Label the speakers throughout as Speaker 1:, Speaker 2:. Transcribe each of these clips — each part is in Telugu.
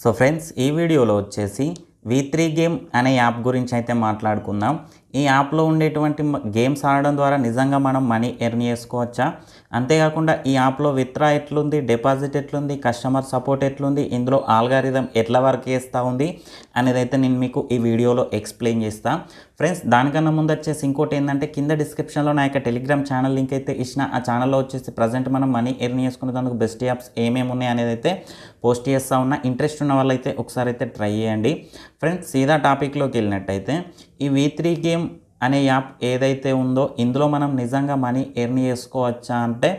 Speaker 1: సో ఫ్రెండ్స్, ఈ వీడియోలో వచ్చేసి V3 గేమ్ అనే యాప్ గురించి అయితే మాట్లాడుకుందాం. ఈ యాప్లో ఉండేటువంటి గేమ్స్ ఆడడం ద్వారా నిజంగా మనం మనీ ఎర్న్ చేసుకోవచ్చా? అంతేకాకుండా ఈ యాప్లో విత్డ్రా ఎట్లుంది, డిపాజిట్ ఎట్లుంది, కస్టమర్ సపోర్ట్ ఎట్లుంది, ఇందులో ఆల్గారిథం ఎట్లా వర్క్ చేస్తూ ఉంది అనేది అయితే నేను మీకు ఈ వీడియోలో ఎక్స్ప్లెయిన్ చేస్తాను. ఫ్రెండ్స్, దానికన్నా ముందు వచ్చేసి ఇంకోటి ఏంటంటే, కింద డిస్క్రిప్షన్లో నా యొక్క టెలిగ్రామ్ ఛానల్ లింక్ అయితే ఇచ్చిన. ఆ ఛానల్లో వచ్చేసి ప్రజెంట్ మనం మనీ ఎర్న్ చేసుకునేందుకు బెస్ట్ యాప్స్ ఏమేమి ఉన్నాయి అనేది అయితే పోస్ట్ చేస్తూ ఉన్నా. ఇంట్రెస్ట్ ఉన్న వాళ్ళైతే ఒకసారి అయితే ట్రై చేయండి. ఫ్రెండ్స్, సీదా టాపిక్లోకి వెళ్ళినట్టయితే, ఈ V3 గేమ్ అనే యాప్ ఏదైతే ఉందో ఇందులో మనం నిజంగా మనీ ఎర్న్ చేసుకోవచ్చా అంటే,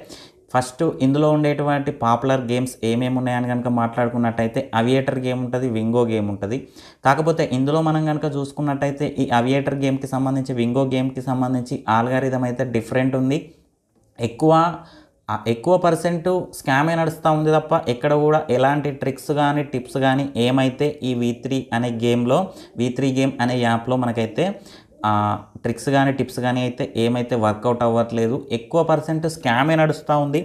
Speaker 1: ఫస్ట్ ఇందులో ఉండేటువంటి పాపులర్ గేమ్స్ ఏమేమి ఉన్నాయని కనుక మాట్లాడుకున్నట్టయితే, అవియేటర్ గేమ్ ఉంటుంది, వింగో గేమ్ ఉంటుంది. కాకపోతే ఇందులో మనం కనుక చూసుకున్నట్టయితే ఈ అవియేటర్ గేమ్కి సంబంధించి, వింగో గేమ్కి సంబంధించి ఆల్గారిథం అయితే డిఫరెంట్ ఉంది. ఎక్కువ పర్సెంట్ స్కామే నడుస్తూ ఉంది తప్ప ఎక్కడ కూడా ఎలాంటి ట్రిక్స్ కానీ టిప్స్ కానీ ఏమైతే ఈ V3 అనే గేమ్లో, V3 గేమ్ అనే యాప్లో మనకైతే ట్రిక్స్ కానీ టిప్స్ కానీ అయితే ఏమైతే వర్కౌట్ అవ్వట్లేదు. ఎక్కువ పర్సెంట్ స్కామే నడుస్తూ ఉంది.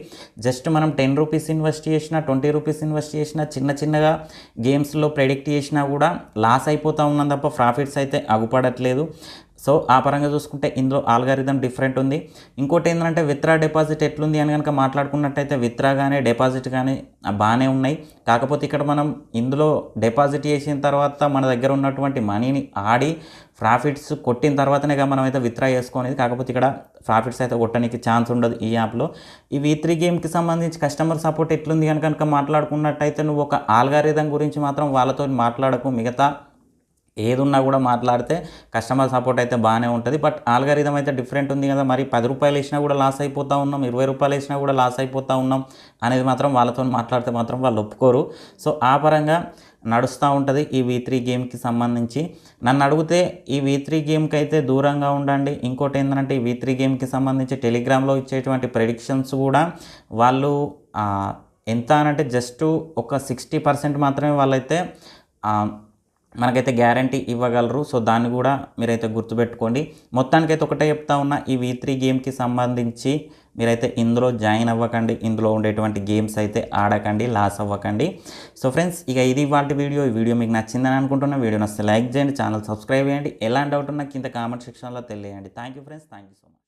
Speaker 1: జస్ట్ మనం 10 రూపీస్ ఇన్వెస్ట్ చేసినా, 20 రూపీస్ ఇన్వెస్ట్ చేసినా, చిన్నగా గేమ్స్లో ప్రెడిక్ట్ చేసినా కూడా లాస్ అయిపోతూ ఉన్నాం తప్ప ప్రాఫిట్స్ అయితే అగుపడట్లేదు. సో ఆ పరంగా చూసుకుంటే ఇందులో ఆల్గారిథం డిఫరెంట్ ఉంది. ఇంకోటి ఏంటంటే, విత్డ్రా డిపాజిట్ ఎట్లుంది అని కనుక మాట్లాడుకున్నట్టయితే, విత్డ్రా కానీ డిపాజిట్ కానీ బాగానే ఉన్నాయి. కాకపోతే ఇక్కడ మనం ఇందులో డిపాజిట్ చేసిన తర్వాత మన దగ్గర ఉన్నటువంటి మనీని ఆడి ప్రాఫిట్స్ కొట్టిన తర్వాతనే మనం అయితే విత్డ్రా చేసుకునేది. కాకపోతే ఇక్కడ ప్రాఫిట్స్ అయితే కొట్టడానికి ఛాన్స్ ఉండదు ఈ యాప్లో. ఈ V3 గేమ్కి సంబంధించి కస్టమర్ సపోర్ట్ ఎట్లుంది అని కనుక మాట్లాడుకున్నట్టయితే, నువ్వు ఒక ఆల్గారిథం గురించి మాత్రం వాళ్ళతో మాట్లాడకు. మిగతా ఏదున్నా కూడా మాట్లాడితే కస్టమర్ సపోర్ట్ అయితే బాగానే ఉంటుంది. బట్ ఆల్గారిథం అయితే డిఫరెంట్ ఉంది కదా. మరి 10 రూపాయలు వేసినా కూడా లాస్ అయిపోతూ ఉన్నాం, 20 రూపాయలు వేసినా కూడా లాస్ అయిపోతూ ఉన్నాం అనేది మాత్రం వాళ్ళతో మాట్లాడితే మాత్రం వాళ్ళు ఒప్పుకోరు. సో ఆ పరంగా నడుస్తూ ఉంటుంది ఈ V3 గేమ్కి సంబంధించి. నన్ను అడిగితే ఈ V3 గేమ్కి అయితే దూరంగా ఉండండి. ఇంకోటి ఏంటంటే, ఈ V3 గేమ్కి సంబంధించి టెలిగ్రామ్లో ఇచ్చేటువంటి ప్రెడిక్షన్స్ కూడా వాళ్ళు ఎంత అనంటే జస్ట్ ఒక 60% మాత్రమే వాళ్ళైతే మనకైతే గ్యారంటీ ఇవ్వగలరు. సో దాన్ని కూడా మీరైతే గుర్తుపెట్టుకోండి. మొత్తానికైతే ఒకటే చెప్తా ఉన్నా, ఈ V3 గేమ్కి సంబంధించి మీరైతే ఇందులో జాయిన్ అవ్వకండి. ఇందులో ఉండేటువంటి గేమ్స్ అయితే ఆడకండి, లాస్ అవ్వకండి. సో ఫ్రెండ్స్, ఇక ఇది ఇవాళ వీడియో. ఈ వీడియో మీకు నచ్చిందని అనుకుంటున్నా. వీడియో నచ్చితే లైక్ చేయండి, ఛానల్ సబ్స్క్రైబ్ చేయండి. ఎలాంటి డౌట్ ఉన్నా కింద కామెంట్ సెక్షన్లో తెలియజేయండి. Thank you friends, thank you so much.